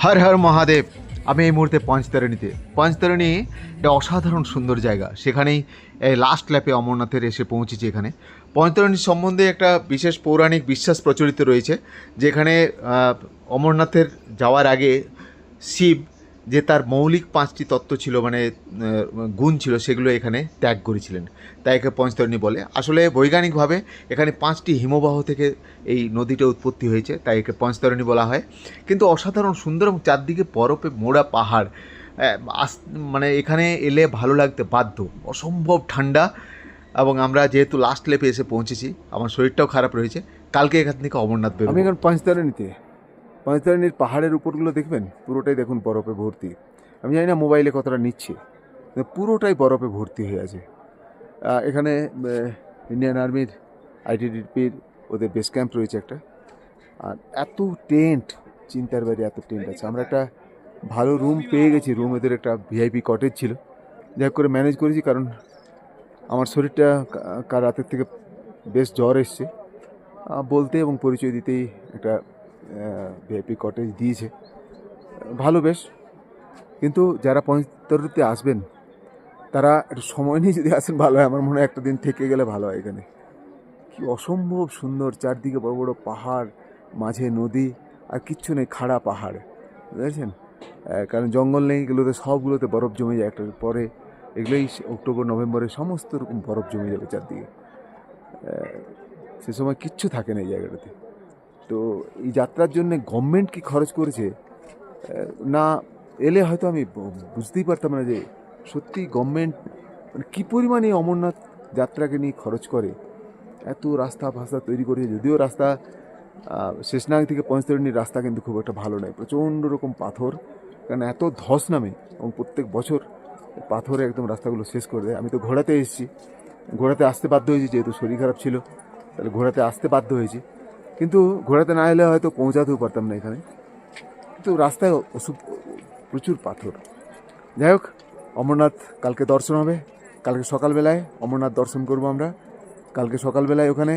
হর হর মহাদেব। আমি এই মুহূর্তে পঞ্চতারিণীতে। পঞ্চতারিণী একটা অসাধারণ সুন্দর জায়গা, সেখানেই এই লাস্ট ল্যাপে অমরনাথের এসে পৌঁছেছি। এখানে পঞ্চতারিণী সম্বন্ধে একটা বিশেষ পৌরাণিক বিশ্বাস প্রচলিত রয়েছে, যেখানে অমরনাথের যাওয়ার আগে শিব যে তার মৌলিক 5টি তত্ত্ব ছিল, মানে গুণ ছিল, সেগুলো এখানে ত্যাগ করেছিলেন। তাই একে পঞ্চতারিণী বলে। আসলে বৈজ্ঞানিকভাবে এখানে 5টি হিমবাহ থেকে এই নদীটা উৎপত্তি হয়েছে, তাই একে পঞ্চতারিণী বলা হয়। কিন্তু অসাধারণ সুন্দর এবং চারদিকে বরফে মোড়া পাহাড়। মানে এখানে এলে ভালো লাগতে বাধ্য, অসম্ভব ঠান্ডা। এবং আমরা যেহেতু লাস্ট লেপে এসে পৌঁছেছি, আমার শরীরটাও খারাপ রয়েছে। কালকে এখান থেকে অমরনাথ আমি বেরোবো। এখন পঞ্চতারিণীর পাহাড়ের উপরগুলো দেখবেন, পুরোটাই দেখুন বরফে ভর্তি। আমি জানি না মোবাইলে কতটা নিচ্ছে, কিন্তু পুরোটাই বরফে ভর্তি হয়ে আছে। এখানে ইন্ডিয়ান আর্মির আইটিবিপির ওদের বেস ক্যাম্প রয়েছে একটা। আর এত টেন্ট, চিন্তার বাইরে এত টেন্ট আছে। আমরা একটা ভালো রুম পেয়ে গেছি। রুম এদের একটা ভিআইপি কটেজ ছিল, যাই করে ম্যানেজ করেছি, কারণ আমার শরীরটা কাল রাতের থেকে বেশ জ্বর এসছে। বলতে এবং পরিচয় দিতেই একটা ভিআইপি কটেজ দিয়েছে, ভালো বেশ। কিন্তু যারা পঞ্চতারিণীতে আসবেন তারা একটু সময় নিয়ে যদি আসেন ভালো হয়। আমার মনে হয় একটা দিন থেকে গেলে ভালো হয়। এখানে কি অসম্ভব সুন্দর, চারদিকে বড় বড় পাহাড়, মাঝে নদী, আর কিচ্ছু নেই, খাড়া পাহাড়, বুঝেছেন? কারণ জঙ্গল নেই, এগুলোতে সবগুলোতে বরফ জমে যায় একটা পরে। এগুলোই অক্টোবর নভেম্বরে সমস্ত রকম বরফ জমে যাবে চারদিকে। সে সময় কিচ্ছু থাকে না এই জায়গাটাতে। তো এই যাত্রার জন্য গভর্নমেন্ট কি খরচ করেছে না এলে হয়তো আমি বুঝতেই পারতাম না যে সত্যি গভর্নমেন্ট মানে কী পরিমাণে এই অমরনাথ যাত্রাকে নিয়ে খরচ করে। এত রাস্তা ফাস্তা তৈরি করেছে, যদিও রাস্তা শেষনাগ থেকে পঞ্চতারিণীর রাস্তা কিন্তু খুব একটা ভালো নয়, প্রচণ্ড রকম পাথর। কারণ এত ধস নামে এবং প্রত্যেক বছর পাথরে একদম রাস্তাগুলো শেষ করে দেয়। আমি তো ঘোড়াতে এসেছি, ঘোড়াতে আসতে বাধ্য হয়েছি, যেহেতু শরীর খারাপ ছিল তাহলে ঘোড়াতে আসতে বাধ্য হয়েছি। কিন্তু ঘোড়াতে না এলে হয়তো পৌঁছাতেও পারতাম না এখানে। কিন্তু রাস্তায় প্রচুর পাথর। যাই হোক, অমরনাথ কালকে দর্শন হবে। কালকে সকালবেলায় অমরনাথ দর্শন করব আমরা। কালকে সকালবেলায় ওখানে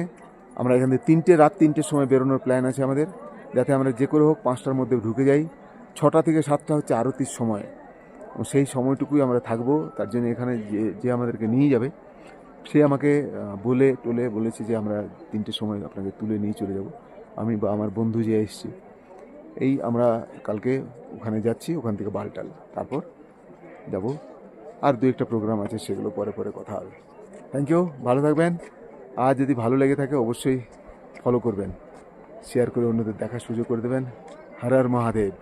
আমরা এখান থেকে রাত 3টের সময় বেরোনোর প্ল্যান আছে আমাদের, যাতে আমরা যে করে হোক 5টার মধ্যে ঢুকে যাই। 6টা থেকে 7টা হচ্ছে আরতির সময়, সেই সময়টুকুই আমরা থাকবো। তার জন্য এখানে যে আমাদেরকে নিয়ে যাবে সে আমাকে বলেছে যে আমরা 3টের সময় আপনাকে তুলে নিয়ে চলে যাব। আমি বা আমার বন্ধু যে এসছি, এই আমরা কালকে ওখানে যাচ্ছি। ওখান থেকে বালটাল, তারপর যাব। আর 2-1টা প্রোগ্রাম আছে, সেগুলো পরে পরে কথা হবে। থ্যাংক ইউ, ভালো থাকবেন। আর যদি ভালো লেগে থাকে অবশ্যই ফলো করবেন, শেয়ার করে অন্যদের দেখার সুযোগ করে দেবেন। হর হর মহাদেব।